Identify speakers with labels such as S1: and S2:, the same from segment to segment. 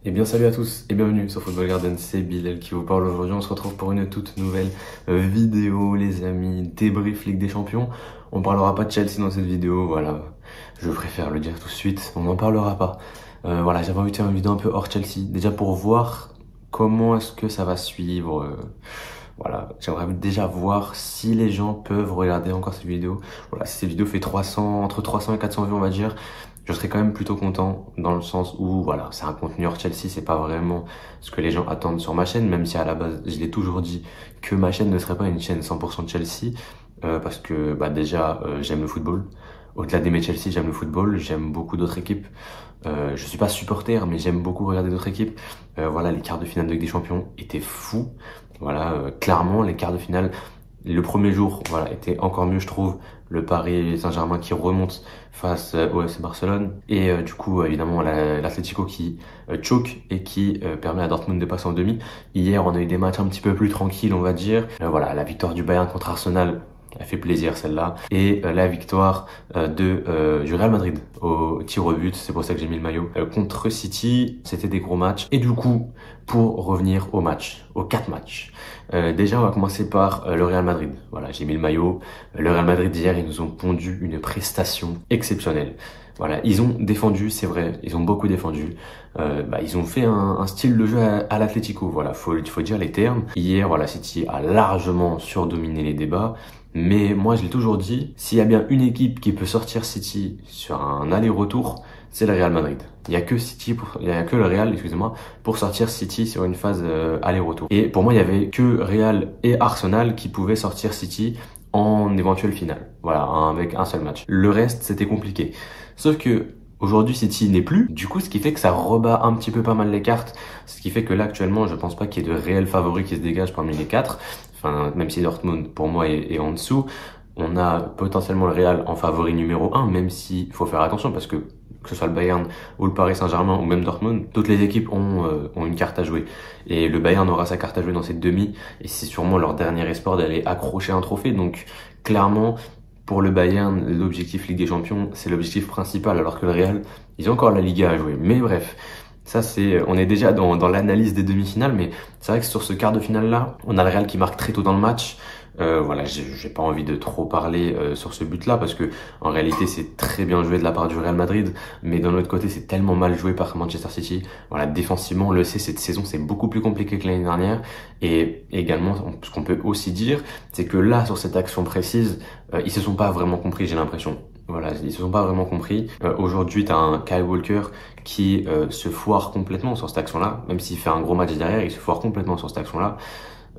S1: Eh bien salut à tous et bienvenue sur Football Garden, c'est Bilal qui vous parle aujourd'hui. On se retrouve pour une toute nouvelle vidéo les amis, débrief Ligue des Champions. On parlera pas de Chelsea dans cette vidéo, voilà, je préfère le dire tout de suite, on n'en parlera pas. Voilà, j'avais envie de faire une vidéo un peu hors Chelsea, déjà pour voir comment est-ce que ça va suivre. Voilà, j'aimerais déjà voir si les gens peuvent regarder encore cette vidéo. Voilà, si cette vidéo fait 300, entre 300 et 400 vues on va dire, je serais quand même plutôt content dans le sens où voilà, c'est un contenu hors Chelsea, c'est pas vraiment ce que les gens attendent sur ma chaîne, même si à la base, je l'ai toujours dit que ma chaîne ne serait pas une chaîne 100% de Chelsea, parce que bah déjà j'aime le football. Au-delà d'aimer Chelsea, j'aime le football, j'aime beaucoup d'autres équipes. Je suis pas supporter, mais j'aime beaucoup regarder d'autres équipes. Voilà, les quarts de finale de Ligue des Champions étaient fous. Voilà, clairement, les quarts de finale, le premier jour, voilà, était encore mieux, je trouve. Le Paris Saint-Germain qui remonte face au FC Barcelone. Et du coup, évidemment, l'Atlético qui choke et qui permet à Dortmund de passer en demi. Hier, on a eu des matchs un petit peu plus tranquilles, on va dire. Voilà, la victoire du Bayern contre Arsenal, elle fait plaisir celle-là. Et la victoire du Real Madrid au tir au but, c'est pour ça que j'ai mis le maillot, contre City, c'était des gros matchs. Et du coup, pour revenir au match, aux 4 matchs, déjà on va commencer par le Real Madrid. Voilà, j'ai mis le maillot. Le Real Madrid hier, ils nous ont pondu une prestation exceptionnelle. Voilà, ils ont défendu, c'est vrai, ils ont beaucoup défendu. Ils ont fait un style de jeu à l'Atlético. Voilà, faut dire les termes. Hier, voilà, City a largement surdominé les débats. Mais moi, je l'ai toujours dit, s'il y a bien une équipe qui peut sortir City sur un aller-retour, c'est le Real Madrid. Il y a que le Real, excusez-moi, pour sortir City sur une phase aller-retour. Et pour moi, il y avait que Real et Arsenal qui pouvaient sortir City en éventuelle finale. Voilà, avec un seul match. Le reste, c'était compliqué. Sauf que aujourd'hui, City n'est plus. Du coup, ce qui fait que ça rebat un petit peu pas mal les cartes. Ce qui fait que là, actuellement, je pense pas qu'il y ait de réels favoris qui se dégagent parmi les 4. Enfin, même si Dortmund, pour moi, est en dessous. On a potentiellement le Real en favori numéro 1, même s'il faut faire attention parce que ce soit le Bayern ou le Paris Saint-Germain ou même Dortmund, toutes les équipes ont une carte à jouer. Et le Bayern aura sa carte à jouer dans cette demi et c'est sûrement leur dernier espoir d'aller accrocher un trophée. Donc, clairement, pour le Bayern, l'objectif Ligue des Champions, c'est l'objectif principal, alors que le Real, ils ont encore la Liga à jouer. Mais bref, ça on est déjà dans l'analyse des demi-finales, mais c'est vrai que sur ce quart de finale-là, on a le Real qui marque très tôt dans le match. Voilà, j'ai pas envie de trop parler sur ce but-là parce que en réalité c'est très bien joué de la part du Real Madrid, mais d'un autre côté c'est tellement mal joué par Manchester City. Voilà, défensivement, on le sait, cette saison c'est beaucoup plus compliqué que l'année dernière. Et également, ce qu'on peut aussi dire, c'est que là sur cette action précise, ils se sont pas vraiment compris, j'ai l'impression. Voilà, ils se sont pas vraiment compris. Aujourd'hui, t'as un Kyle Walker qui se foire complètement sur cette action-là, même s'il fait un gros match derrière, il se foire complètement sur cette action-là.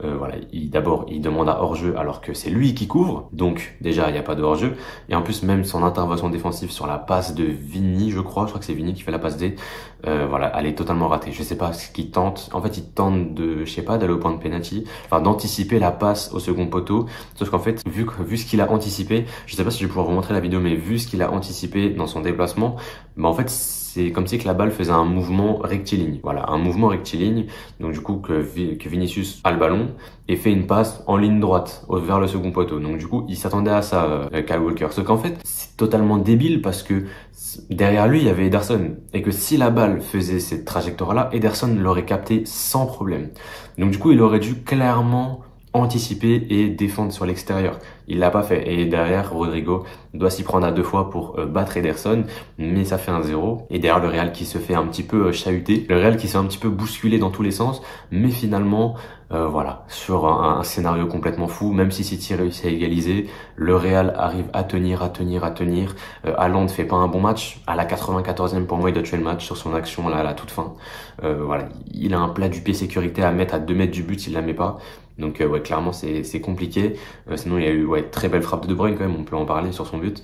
S1: Voilà, d'abord, il demande à hors-jeu alors que c'est lui qui couvre. Donc, déjà, il n'y a pas de hors-jeu. Et en plus, même son intervention défensive sur la passe de Vini, je crois que c'est Vini qui fait la passe D. Voilà, elle est totalement ratée. Je sais pas ce qu'il tente. En fait, il tente d'aller au point de penalty. Enfin, d'anticiper la passe au second poteau. Sauf qu'en fait, vu ce qu'il a anticipé, je sais pas si je vais pouvoir vous montrer la vidéo, mais vu ce qu'il a anticipé dans son déplacement, en fait, c'est comme si que la balle faisait un mouvement rectiligne. Voilà, un mouvement rectiligne. Donc du coup que Vinicius a le ballon et fait une passe en ligne droite vers le second poteau. Donc du coup, il s'attendait à ça, Kyle Walker. Sauf qu'en fait, c'est totalement débile parce que derrière lui, il y avait Ederson. Et que si la balle faisait cette trajectoire-là, Ederson l'aurait capté sans problème. Donc du coup, il aurait dû clairement anticiper et défendre sur l'extérieur. Il l'a pas fait. Et derrière, Rodrigo doit s'y prendre à 2 fois pour battre Ederson, mais ça fait un 0. Et derrière, le Real qui se fait un petit peu chahuter, le Real qui s'est un petit peu bousculé dans tous les sens, mais finalement, voilà, sur un scénario complètement fou, même si City réussit à égaliser, le Real arrive à tenir. Haaland fait pas un bon match. À la 94e, pour moi, il doit tuer le match sur son action là, à la toute fin. Voilà, il a un plat du pied sécurité à mettre à 2 mètres du but, s'il la met pas. Donc ouais, clairement c'est compliqué. Sinon il y a eu très belle frappe de De Bruyne quand même, on peut en parler sur son but.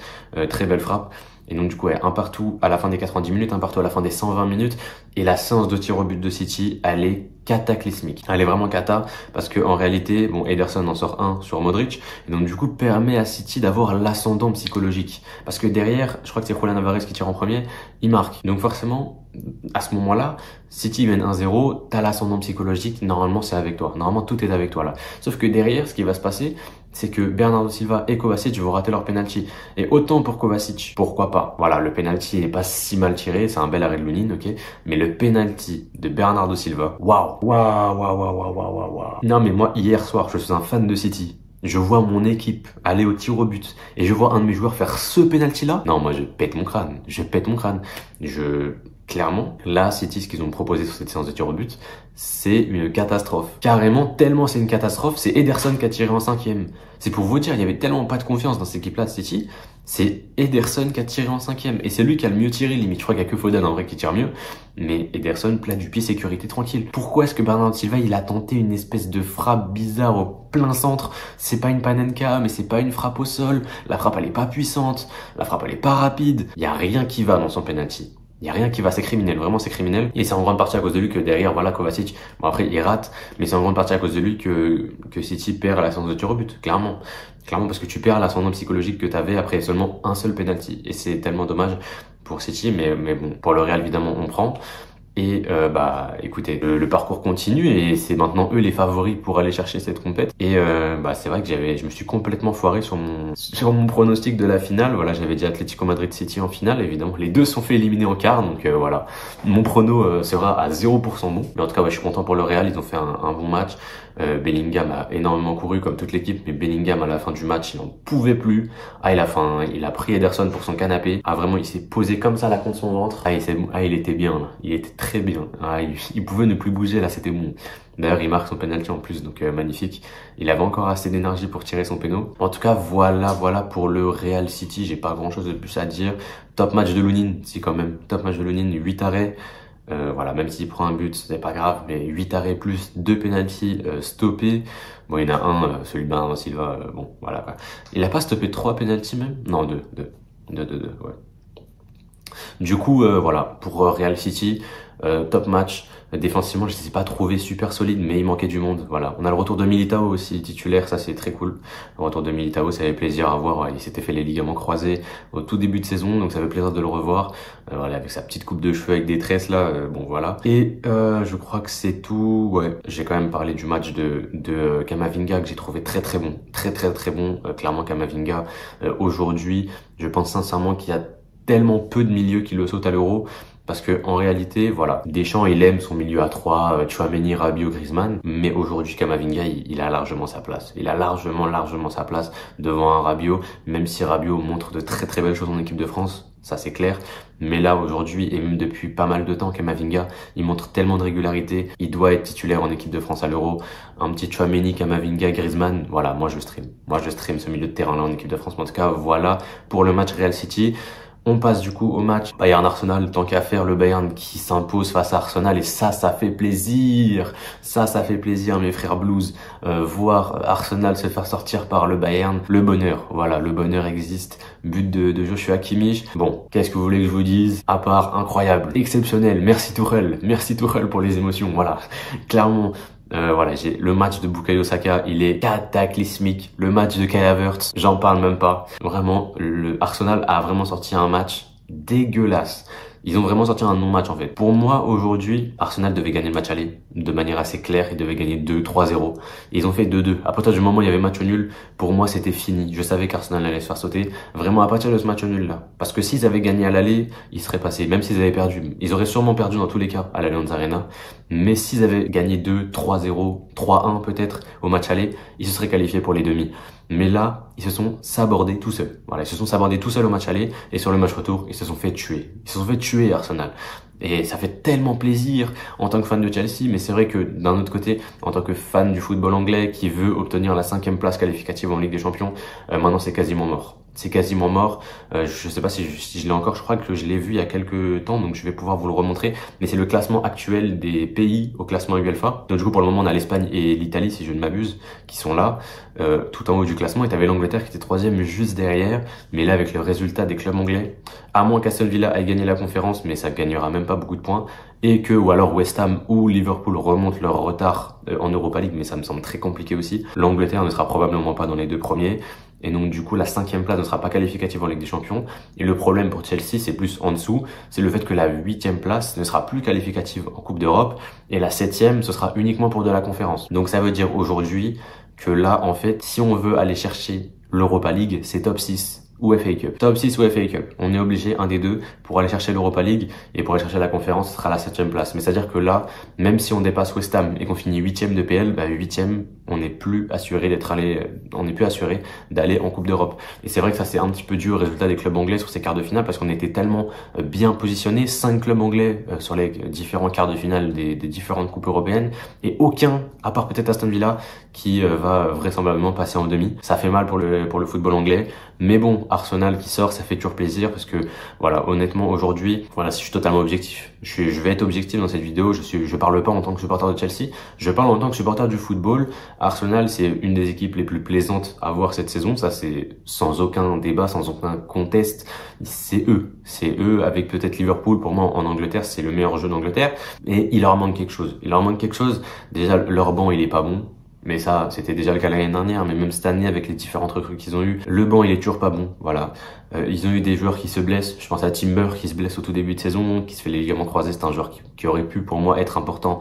S1: Très belle frappe. Et donc du coup un partout à la fin des 90 minutes, un partout à la fin des 120 minutes. Et la séance de tir au but de City, elle est cataclysmique. Elle est vraiment cata parce que en réalité, Ederson en sort un sur Modric et donc du coup permet à City d'avoir l'ascendant psychologique. Parce que derrière, je crois que c'est Julian Alvarez qui tire en premier, il marque. Donc forcément, à ce moment-là, City mène 1-0, t'as l'ascendant psychologique, normalement c'est avec toi. Normalement tout est avec toi là. Sauf que derrière, ce qui va se passer, c'est que Bernardo Silva et Kovacic vont rater leur penalty. Et autant pour Kovacic, pourquoi pas. Voilà, le penalty il est pas si mal tiré, c'est un bel arrêt de Lunin, ok. Mais le penalty de Bernardo Silva, waouh. Non mais moi hier soir, je suis un fan de City. Je vois mon équipe aller au tir au but et je vois un de mes joueurs faire ce penalty là. Non, moi je pète mon crâne. Clairement, là, City, ce qu'ils ont proposé sur cette séance de tir au but, c'est une catastrophe. Carrément, tellement c'est une catastrophe, c'est Ederson qui a tiré en 5e. C'est pour vous dire, il y avait tellement pas de confiance dans cette équipe-là de City, c'est Ederson qui a tiré en 5e. Et c'est lui qui a le mieux tiré, limite. Je crois qu'il y a que Foden en vrai qui tire mieux. Mais Ederson, plat du pied, sécurité tranquille. Pourquoi est-ce que Bernardo Silva, il a tenté une espèce de frappe bizarre au plein centre? C'est pas une panenka, mais c'est pas une frappe au sol. La frappe, elle est pas puissante. La frappe, elle est pas rapide. Il y a rien qui va dans son penalty. Il y a rien qui va, c'est criminel, vraiment c'est criminel. Et c'est en grande partie à cause de lui que derrière, voilà, Kovacic, bon après il rate, mais c'est en grande partie à cause de lui que City perd la séance de tir au but, clairement. Clairement parce que tu perds l'ascendant psychologique que t'avais après seulement un seul penalty. Et c'est tellement dommage pour City, mais bon, pour le Real évidemment on prend. Et écoutez, le parcours continue et c'est maintenant eux les favoris pour aller chercher cette compète. Et c'est vrai que je me suis complètement foiré sur mon pronostic de la finale. Voilà, j'avais dit Atlético Madrid City en finale, évidemment. Les deux se sont fait éliminer en quart, donc voilà. Mon prono sera à 0% bon. Mais en tout cas, je suis content pour le Real, ils ont fait un bon match. Bellingham a énormément couru comme toute l'équipe, mais Bellingham à la fin du match, il n'en pouvait plus. Il a pris Ederson pour son canapé. Vraiment, il s'est posé comme ça là contre son ventre. Il était bien là. Il était très bien. Il pouvait ne plus bouger là, c'était bon. D'ailleurs, il marque son penalty en plus, donc magnifique. Il avait encore assez d'énergie pour tirer son péno. En tout cas, voilà pour le Real City. J'ai pas grand chose de plus à dire. Top match de Lunin, si quand même. Top match de Lunin, 8 arrêts. Voilà, même s'il prend un but, c'est pas grave, mais 8 arrêts plus 2 penalties stoppés. Bon, il y en a un, celui de Bernardo Silva, bon, voilà quoi. Il a pas stoppé 3 penalties même? Non, 2, ouais. Du coup, voilà, pour Real City, top match. Défensivement, je ne les ai pas trouvés super solides, mais il manquait du monde. Voilà, on a le retour de Militao aussi titulaire, ça c'est très cool. Le retour de Militao, ça fait plaisir à voir. Il s'était fait les ligaments croisés au tout début de saison, donc ça fait plaisir de le revoir. Voilà, avec sa petite coupe de cheveux avec des tresses là, bon voilà. Et je crois que c'est tout. Ouais, j'ai quand même parlé du match de Camavinga que j'ai trouvé très très bon, très bon. Clairement Camavinga aujourd'hui, je pense sincèrement qu'il y a tellement peu de milieux qui le sautent à l'Euro. Parce que en réalité, voilà, Deschamps, il aime son milieu à 3, Tchouaméni, Rabiot, Griezmann, mais aujourd'hui, Camavinga, il a largement sa place. Il a largement sa place devant un Rabiot, même si Rabiot montre de très très belles choses en équipe de France, ça c'est clair. Mais là, aujourd'hui, et même depuis pas mal de temps, Camavinga, il montre tellement de régularité, il doit être titulaire en équipe de France à l'Euro. Un petit Tchouaméni, Camavinga, Griezmann, voilà, moi je stream ce milieu de terrain-là en équipe de France. Mais en tout cas, voilà pour le match Real City. On passe du coup au match Bayern-Arsenal, tant qu'à faire, le Bayern qui s'impose face à Arsenal et ça fait plaisir. Ça fait plaisir mes frères Blues, voir Arsenal se faire sortir par le Bayern. Le bonheur, voilà, le bonheur existe. But de Joshua Kimmich. Bon, qu'est-ce que vous voulez que je vous dise? À part incroyable, exceptionnel, merci Tuchel pour les émotions, voilà. Clairement, voilà, j'ai le match de Bukayo Saka, il est cataclysmique. Le match de Kai Havertz, j'en parle même pas. Vraiment, le Arsenal a vraiment sorti un match dégueulasse. Ils ont vraiment sorti un non-match en fait. Pour moi, aujourd'hui, Arsenal devait gagner le match aller de manière assez claire. Ils devaient gagner 2-3-0. Ils ont fait 2-2. À partir du moment où il y avait match nul, pour moi, c'était fini. Je savais qu'Arsenal allait se faire sauter. Vraiment à partir de ce match nul là. Parce que s'ils avaient gagné à l'aller, ils seraient passés. Même s'ils avaient perdu. Ils auraient sûrement perdu dans tous les cas à l'Allianz Arena. Mais s'ils avaient gagné 2-3-0, 3-1 peut-être au match aller, ils se seraient qualifiés pour les demi. Mais là, ils se sont sabordés tout seuls. Voilà, ils se sont sabordés tout seuls au match aller et sur le match retour, ils se sont fait tuer. Ils se sont fait tuer Arsenal. Et ça fait tellement plaisir en tant que fan de Chelsea, mais c'est vrai que d'un autre côté, en tant que fan du football anglais qui veut obtenir la 5e place qualificative en Ligue des Champions, maintenant c'est quasiment mort. C'est quasiment mort. Je sais pas si je l'ai encore, je crois que je l'ai vu il y a quelques temps, donc je vais pouvoir vous le remontrer. Mais c'est le classement actuel des pays au classement UEFA. Donc du coup, pour le moment, on a l'Espagne et l'Italie, si je ne m'abuse, qui sont là, tout en haut du classement. Et t'avais l'Angleterre qui était 3e juste derrière. Mais là, avec le résultat des clubs anglais, à moins qu'Aston Villa ait gagné la conférence, mais ça gagnera même pas beaucoup de points, et que, ou alors West Ham ou Liverpool remontent leur retard en Europa League, mais ça me semble très compliqué aussi. L'Angleterre ne sera probablement pas dans les 2 premiers. Et donc du coup la 5e place ne sera pas qualificative en Ligue des Champions. Et le problème pour Chelsea, c'est plus en dessous, c'est le fait que la 8e place ne sera plus qualificative en Coupe d'Europe et la 7e, ce sera uniquement pour de la conférence. Donc ça veut dire aujourd'hui que là, en fait, si on veut aller chercher l'Europa League, c'est top 6 ou FA Cup. Top 6 ou FA Cup. On est obligé, un des deux, pour aller chercher l'Europa League et pour aller chercher la conférence, ce sera la 7e place. Mais c'est-à-dire que là, même si on dépasse West Ham et qu'on finit 8e de PL, 8e, on n'est plus assuré d'aller en Coupe d'Europe. Et c'est vrai que ça, c'est un petit peu dû au résultat des clubs anglais sur ces quarts de finale parce qu'on était tellement bien positionnés. 5 clubs anglais sur les différents quarts de finale des différentes coupes européennes et aucun, à part peut-être Aston Villa, qui va vraisemblablement passer en demi. Ça fait mal pour le football anglais. Mais bon, Arsenal qui sort, ça fait toujours plaisir parce que voilà, honnêtement aujourd'hui, voilà, si je suis totalement objectif. Je vais être objectif dans cette vidéo, je parle pas en tant que supporter de Chelsea, je parle en tant que supporter du football. Arsenal, c'est une des équipes les plus plaisantes à voir cette saison, ça c'est sans aucun débat, sans aucun contest. C'est eux avec peut-être Liverpool, pour moi en Angleterre, c'est le meilleur jeu d'Angleterre et il leur manque quelque chose. Déjà leur banc, il est pas bon. Mais ça, c'était déjà le cas l'année dernière, mais même cette année avec les différentes recrues qu'ils ont eu, le banc il est toujours pas bon, voilà. Ils ont eu des joueurs qui se blessent, je pense à Timber qui se blesse au tout début de saison, qui se fait les ligaments croisés, c'est un joueur qui aurait pu pour moi être important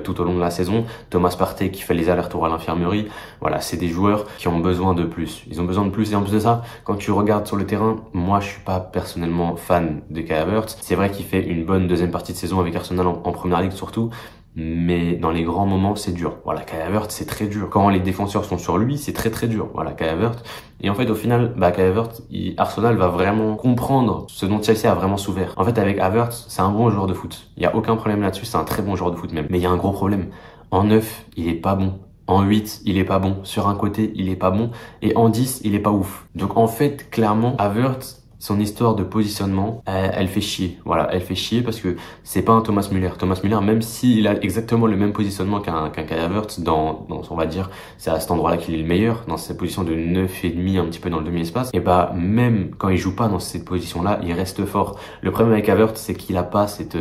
S1: tout au long de la saison. Thomas Partey qui fait les allers-retours à l'infirmerie, voilà, c'est des joueurs qui ont besoin de plus. Ils ont besoin de plus et en plus de ça, quand tu regardes sur le terrain, moi je suis pas personnellement fan de Kai Havertz. C'est vrai qu'il fait une bonne deuxième partie de saison avec Arsenal en première ligue surtout. Mais dans les grands moments, c'est dur. Voilà, Kai Havertz, c'est très dur. Quand les défenseurs sont sur lui, c'est très très dur. Voilà, Kai Havertz. Et en fait, au final, Kai Havertz, Arsenal va vraiment comprendre ce dont Chelsea a vraiment souffert. En fait, avec Havertz, c'est un bon joueur de foot. Il y a aucun problème là-dessus, c'est un très bon joueur de foot même. Mais il y a un gros problème. En 9, il est pas bon. En 8, il est pas bon. Sur un côté, il est pas bon. Et en 10, il est pas ouf. Donc en fait, clairement, Havertz, son histoire de positionnement, elle fait chier. Voilà, elle fait chier parce que c'est pas un Thomas Müller. Thomas Müller, même s'il a exactement le même positionnement qu'un Kai Havertz dans, on va dire, c'est à cet endroit-là qu'il est le meilleur, dans cette position de 9,5, un petit peu dans le demi-espace, et même quand il joue pas dans cette position-là, il reste fort. Le problème avec Havertz, c'est qu'il a pas cette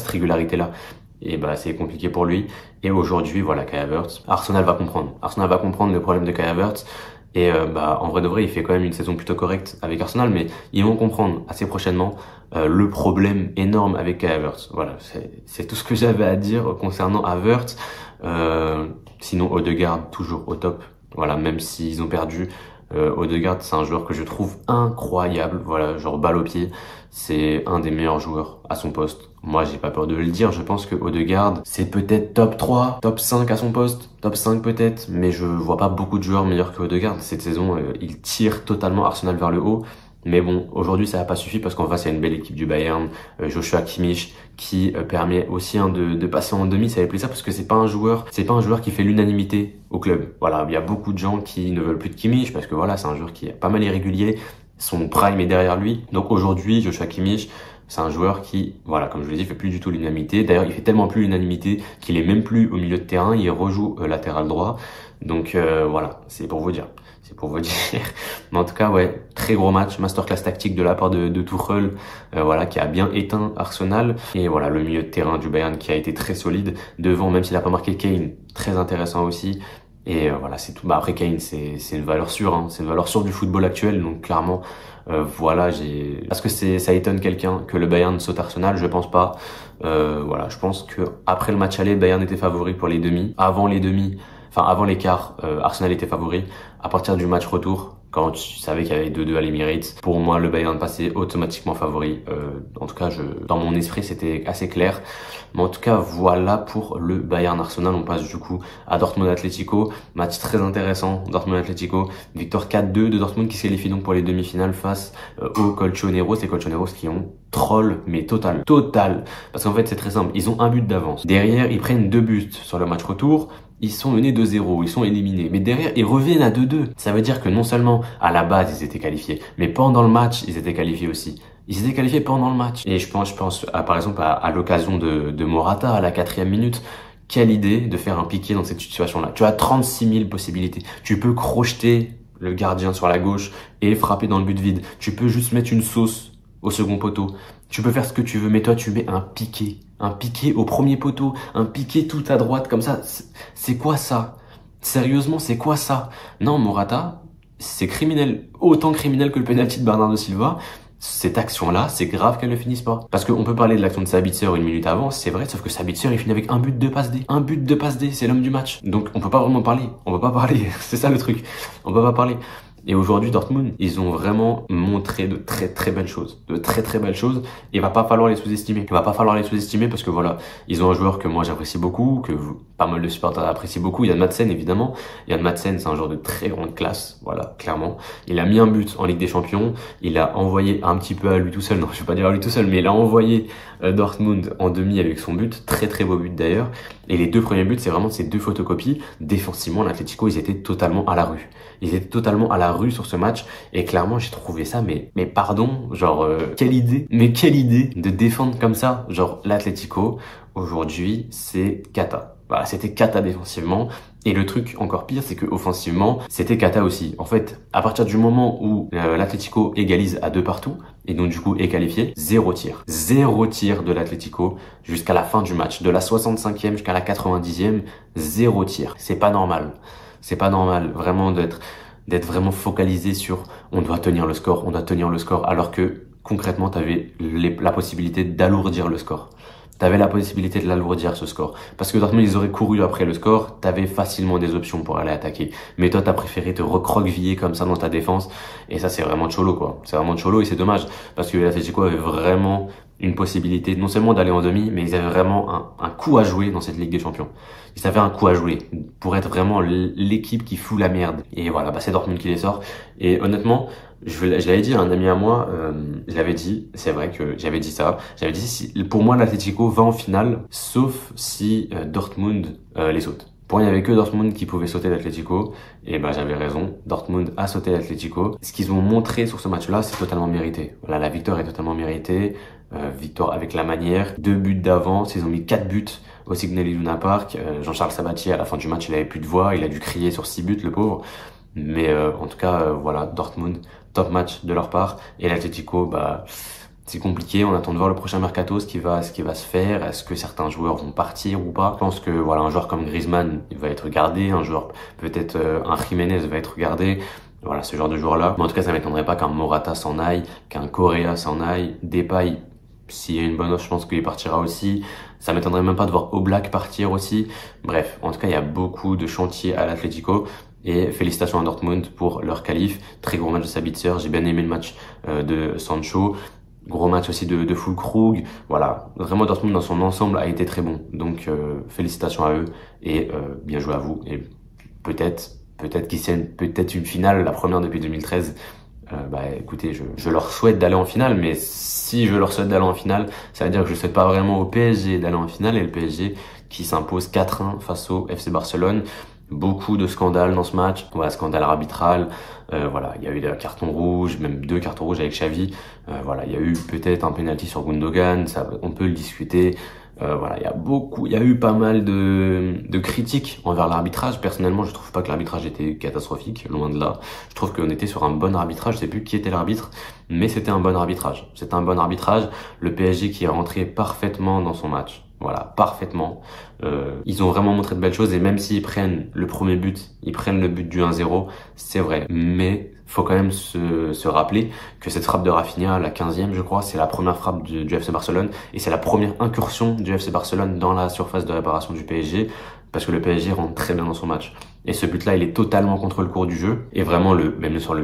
S1: régularité-là. Et c'est compliqué pour lui. Et aujourd'hui, voilà, Kai Havertz, Arsenal va comprendre le problème de Kai Havertz. Et en vrai de vrai, il fait quand même une saison plutôt correcte avec Arsenal, mais ils vont comprendre assez prochainement le problème énorme avec Kai Havertz. Voilà, c'est tout ce que j'avais à dire concernant Havertz. Sinon, Odegaard toujours au top. Voilà, même s'ils ont perdu, Odegaard, c'est un joueur que je trouve incroyable. Voilà, genre balle au pied, c'est un des meilleurs joueurs à son poste. Moi, j'ai pas peur de le dire. Je pense que Odegaard, c'est peut-être top 3, top 5 à son poste, top 5 peut-être, mais je vois pas beaucoup de joueurs meilleurs que Odegaard. Cette saison, il tire totalement Arsenal vers le haut. Mais bon, aujourd'hui, ça n'a pas suffi parce qu'en face, il y a une belle équipe du Bayern, Joshua Kimmich, qui permet aussi de passer en demi. Ça fait plaisir parce que c'est pas un joueur qui fait l'unanimité au club. Voilà, il y a beaucoup de gens qui ne veulent plus de Kimmich parce que voilà, c'est un joueur qui est pas mal irrégulier. Son prime est derrière lui. Donc aujourd'hui, Joshua Kimmich, c'est un joueur qui, voilà, comme je l'ai dit, fait plus du tout l'unanimité. D'ailleurs, il fait tellement plus l'unanimité qu'il est même plus au milieu de terrain. Il rejoue latéral droit. Donc voilà, c'est pour vous dire. Mais en tout cas, ouais, très gros match, masterclass tactique de la part de Tuchel, voilà, qui a bien éteint Arsenal. Et voilà, le milieu de terrain du Bayern qui a été très solide. Devant, même s'il a pas marqué, Kane, très intéressant aussi. Et voilà, c'est tout. Après Kane, c'est une valeur sûre, hein. C'est une valeur sûre du football actuel. Donc clairement, voilà, est-ce que ça étonne quelqu'un que le Bayern saute Arsenal? Je pense pas. Voilà, je pense que après le match aller, Bayern était favori pour les demi. Avant les quarts, Arsenal était favori. À partir du match retour, quand tu savais qu'il y avait 2-2 à l'Emirates, pour moi, le Bayern passait automatiquement favori. En tout cas, dans mon esprit, c'était assez clair. Mais en tout cas, voilà pour le Bayern Arsenal. On passe du coup à Dortmund Atlético. Match très intéressant, Dortmund Atlético. Victoire 4-2 de Dortmund qui se qualifie donc pour les demi-finales face aux Colchoneros. Les Colchoneros qui ont troll, mais total. Parce qu'en fait, c'est très simple. Ils ont un but d'avance. Derrière, ils prennent 2 buts sur le match retour. Ils sont menés 2-0, ils sont éliminés. Mais derrière, ils reviennent à 2-2. Ça veut dire que non seulement à la base, ils étaient qualifiés, mais pendant le match, ils étaient qualifiés aussi. Ils étaient qualifiés pendant le match. Et je pense par exemple à l'occasion de Morata à la 4e minute. Quelle idée de faire un piqué dans cette situation-là. Tu as 36 000 possibilités. Tu peux crocheter le gardien sur la gauche et frapper dans le but vide. Tu peux juste mettre une sauce au second poteau. Tu peux faire ce que tu veux, mais toi, tu mets un piqué au premier poteau, un piqué tout à droite, comme ça. C'est quoi ça? Sérieusement, c'est quoi ça? Non, Morata, c'est criminel. Autant criminel que le penalty de Bernardo Silva. cette action-là, c'est grave qu'elle ne finisse pas. Parce qu'on peut parler de l'action de Sabitzer une minute avant, c'est vrai, sauf que Sabitzer, il finit avec un but de passe D. Un but de passe D, c'est l'homme du match. Donc, on peut pas vraiment parler. On peut pas parler. C'est ça le truc. On peut pas parler. Et aujourd'hui, Dortmund, ils ont vraiment montré de très très belles choses. De très très belles choses. Et il va pas falloir les sous-estimer. Il va pas falloir les sous-estimer parce que voilà, ils ont un joueur que moi j'apprécie beaucoup, que pas mal de supporters apprécient beaucoup. Yann Madsen, évidemment. Yann Madsen, c'est un joueur de très grande classe. Voilà, clairement. Il a mis un but en Ligue des Champions. Il a envoyé un petit peu à lui tout seul. Non, je vais pas dire à lui tout seul, mais il a envoyé Dortmund en demi avec son but. Très très beau but d'ailleurs. Et les deux premiers buts, c'est vraiment ces deux photocopies. Défensivement, l'Atlético, ils étaient totalement à la rue. Ils étaient totalement à la rue sur ce match. Et clairement, j'ai trouvé ça, mais pardon, genre, quelle idée. Mais quelle idée de défendre comme ça. Genre, l'Atlético, aujourd'hui, c'est cata. Voilà, c'était cata défensivement. Et le truc encore pire, c'est que offensivement, c'était cata aussi. En fait, à partir du moment où l'Atlético égalise à 2 partout, et donc du coup est qualifié, 0 tir. 0 tir de l'Atlético jusqu'à la fin du match. De la 65e jusqu'à la 90e, 0 tir. C'est pas normal. C'est pas normal, vraiment, d'être vraiment focalisé sur on doit tenir le score, alors que concrètement, t'avais la possibilité d'alourdir le score. T'avais la possibilité de l'alourdir, ce score. Parce que Dortmund, ils auraient couru après le score, t'avais facilement des options pour aller attaquer. Mais toi, t'as préféré te recroqueviller comme ça dans ta défense. Et ça, c'est vraiment cholo, quoi. C'est vraiment cholo et c'est dommage. Parce que l'Atlético avait vraiment une possibilité, non seulement d'aller en demi, mais ils avaient vraiment un coup à jouer dans cette Ligue des Champions. Ils avaient un coup à jouer pour être vraiment l'équipe qui fout la merde. Et voilà, bah c'est Dortmund qui les sort. Et honnêtement, je l'avais dit à un ami à moi, je l'avais dit, c'est vrai que j'avais dit ça. J'avais dit, pour moi, l'Atlético va en finale, sauf si Dortmund les saute. Pour moi, il n'y avait que Dortmund qui pouvait sauter l'Atlético. Et ben, j'avais raison. Dortmund a sauté l'Atlético. Ce qu'ils ont montré sur ce match-là, c'est totalement mérité. Voilà, la victoire est totalement méritée. Victoire avec la manière. 2 buts d'avance. Ils ont mis 4 buts au Signal Iduna Park. Jean-Charles Sabatier, à la fin du match, il avait plus de voix. Il a dû crier sur 6 buts, le pauvre. Mais en tout cas, voilà, Dortmund, top match de leur part. Et l'Atlético, bah... c'est compliqué, on attend de voir le prochain mercato, ce qui va se faire, est-ce que certains joueurs vont partir ou pas. Je pense que voilà, un joueur comme Griezmann, il va être gardé, un joueur peut-être un Jiménez va être gardé. Voilà, ce genre de joueur-là. Mais en tout cas, ça m'étonnerait pas qu'un Morata s'en aille, qu'un Correa s'en aille, Depay, s'il y a une bonne offre, je pense qu'il partira aussi. Ça m'étonnerait même pas de voir Oblak partir aussi. Bref, en tout cas, il y a beaucoup de chantiers à l'Atlético. Et félicitations à Dortmund pour leur qualif. Très gros match de Sabitzer, j'ai bien aimé le match de Sancho. Gros match aussi de Füllkrug. Voilà, vraiment Dortmund dans son ensemble a été très bon. Donc félicitations à eux et bien joué à vous. Et peut-être qui sait, peut-être une finale, la première depuis 2013. Bah écoutez, je leur souhaite d'aller en finale, mais si je leur souhaite d'aller en finale, ça veut dire que je souhaite pas vraiment au PSG d'aller en finale, et le PSG qui s'impose 4-1 face au FC Barcelone. Beaucoup de scandales dans ce match, voilà, scandale arbitral, voilà, il y a eu des cartons rouges, même 2 cartons rouges avec Xavi, voilà, il y a eu peut-être un penalty sur Gundogan, ça, on peut le discuter, voilà, il y a eu pas mal de critiques envers l'arbitrage. Personnellement, je trouve pas que l'arbitrage était catastrophique, loin de là. Je trouve qu'on était sur un bon arbitrage, je sais plus qui était l'arbitre, mais c'était un bon arbitrage. C'était un bon arbitrage, le PSG qui est rentré parfaitement dans son match. Voilà, parfaitement. Ils ont vraiment montré de belles choses, et même s'ils prennent le premier but, ils prennent le but du 1-0, c'est vrai. Mais faut quand même se rappeler que cette frappe de Rafinha, la 15e je crois, c'est la première frappe du FC Barcelone, et c'est la première incursion du FC Barcelone dans la surface de réparation du PSG, parce que le PSG rentre très bien dans son match. Et ce but-là, il est totalement contre le cours du jeu. Et vraiment, même sur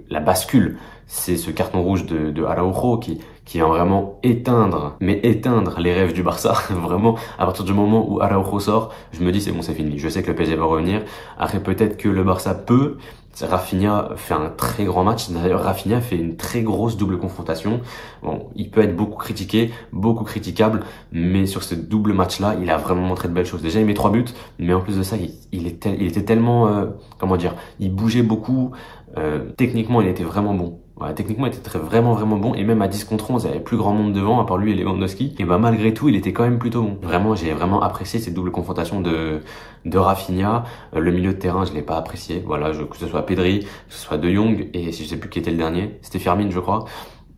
S1: la bascule, c'est ce carton rouge de Araujo qui vient vraiment éteindre les rêves du Barça. Vraiment, à partir du moment où Araujo sort, je me dis c'est bon, c'est fini. Je sais que le PSG va revenir. Après, peut-être que le Barça peut. Rafinha fait un très grand match. D'ailleurs, Rafinha fait une très grosse double confrontation. Bon, il peut être beaucoup critiqué, beaucoup critiquable, mais sur ce double match-là, il a vraiment montré de belles choses. Déjà, il met 3 buts, mais en plus de ça, il était tellement, comment dire, il bougeait beaucoup. Techniquement, il était vraiment bon. Voilà, techniquement, il était vraiment bon, et même à 10 contre 11, il y avait plus grand monde devant, à part lui et Lewandowski. Et bah, malgré tout, il était quand même plutôt bon. Vraiment, j'ai vraiment apprécié cette double confrontation de Rafinha. Le milieu de terrain, je l'ai pas apprécié. Voilà, que ce soit Pedri, que ce soit De Jong, et si je sais plus qui était le dernier, c'était Firmine, je crois.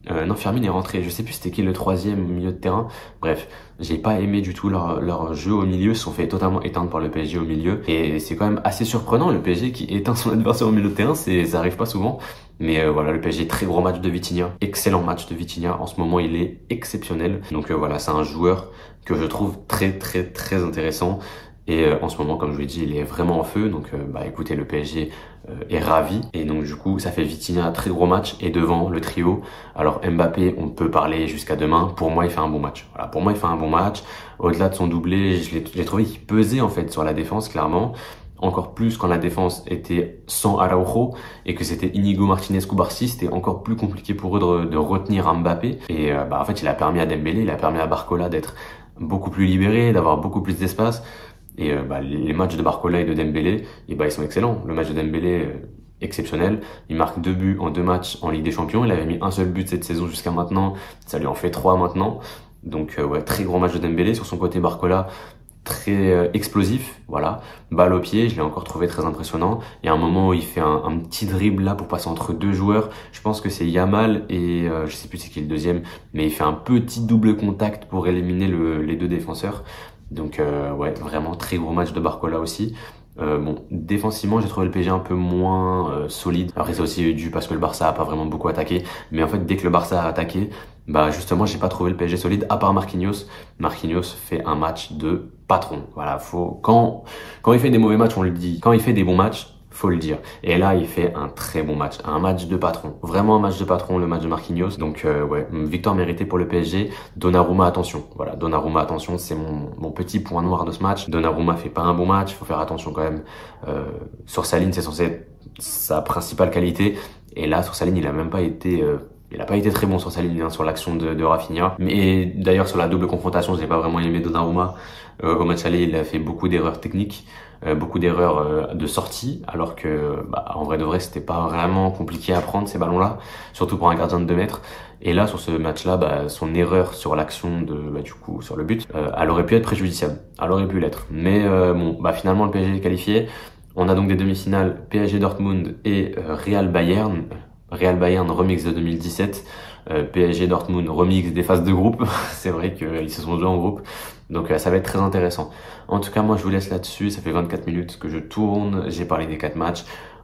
S1: Non, Firmine est rentré. Je sais plus c'était qui le troisième au milieu de terrain. Bref, j'ai pas aimé du tout leur jeu au milieu. Ils se sont fait totalement éteindre par le PSG au milieu. Et c'est quand même assez surprenant, le PSG qui éteint son adversaire au milieu de terrain. Ça arrive pas souvent. Mais voilà, le PSG, très gros match de Vitinha. Excellent match de Vitinha. En ce moment, il est exceptionnel. Donc voilà, c'est un joueur que je trouve très intéressant. Et en ce moment, comme je vous l'ai dit, il est vraiment en feu. Donc écoutez, le PSG est ravi. Et donc du coup, ça fait Vitinha un très gros match. Et devant, le trio. Alors Mbappé, on peut parler jusqu'à demain. Pour moi, il fait un bon match. Voilà, pour moi, il fait un bon match. Au-delà de son doublé, j'ai trouvé qu'il pesait en fait sur la défense, clairement. Encore plus quand la défense était sans Araujo et que c'était Inigo Martinez Cubarsí, c'était encore plus compliqué pour eux de retenir Mbappé. Et en fait, il a permis à Dembélé, il a permis à Barcola d'être beaucoup plus libéré, d'avoir beaucoup plus d'espace. Et les matchs de Barcola et de Dembélé, ils sont excellents. Le match de Dembélé, exceptionnel. Il marque 2 buts en 2 matchs en Ligue des Champions. Il avait mis un seul but cette saison jusqu'à maintenant. Ça lui en fait 3 maintenant. Donc très gros match de Dembélé. Sur son côté, Barcola, très explosif, voilà. Balle au pied, je l'ai encore trouvé très impressionnant. Il y a un moment où il fait un petit dribble là pour passer entre deux joueurs. Je pense que c'est Yamal et je sais plus c'est qui le deuxième, mais il fait un petit double contact pour éliminer les deux défenseurs. Donc vraiment très gros match de Barcola aussi. Défensivement, j'ai trouvé le PSG un peu moins solide. Après, c'est aussi dû parce que le Barça a pas vraiment beaucoup attaqué. Mais en fait, dès que le Barça a attaqué, justement, j'ai pas trouvé le PSG solide, à part Marquinhos. Marquinhos fait un match de patron. Voilà, quand il fait des mauvais matchs, on le dit. Quand il fait des bons matchs, faut le dire. Et là, il fait un très bon match. Un match de patron. Vraiment un match de patron, le match de Marquinhos. Donc, victoire méritée pour le PSG. Donnarumma, attention. Voilà, Donnarumma, attention. C'est mon petit point noir de ce match. Donnarumma fait pas un bon match. Faut faire attention quand même. Sur sa ligne, c'est censé être sa principale qualité. Et là, sur sa ligne, il a pas été très bon sur sa ligne, sur l'action de Rafinha. Mais d'ailleurs, sur la double confrontation, je n'ai pas vraiment aimé Donnarumma. Au match aller, il a fait beaucoup d'erreurs techniques, beaucoup d'erreurs de sortie, alors que en vrai de vrai, c'était pas vraiment compliqué à prendre ces ballons-là, surtout pour un gardien de 2 mètres. Et là, sur ce match-là, son erreur sur l'action du coup, sur le but, elle aurait pu être préjudiciable. Elle aurait pu l'être. Mais finalement, le PSG est qualifié. On a donc des demi-finales PSG Dortmund et Real Bayern. Real Bayern remix de 2017, PSG Dortmund remix des phases de groupe. C'est vrai qu'ils se sont joués en groupe, donc ça va être très intéressant. En tout cas, moi je vous laisse là-dessus, ça fait 24 minutes que je tourne, j'ai parlé des 4 matchs.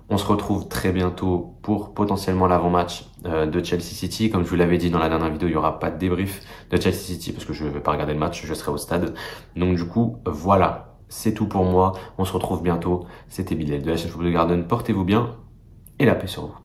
S1: On se retrouve très bientôt pour potentiellement l'avant-match de Chelsea City. Comme je vous l'avais dit dans la dernière vidéo, il n'y aura pas de débrief de Chelsea City parce que je ne vais pas regarder le match, je serai au stade. Donc du coup, voilà, c'est tout pour moi. On se retrouve bientôt. C'était Bilal de la chaîne Football Garden. Portez-vous bien et la paix sur vous.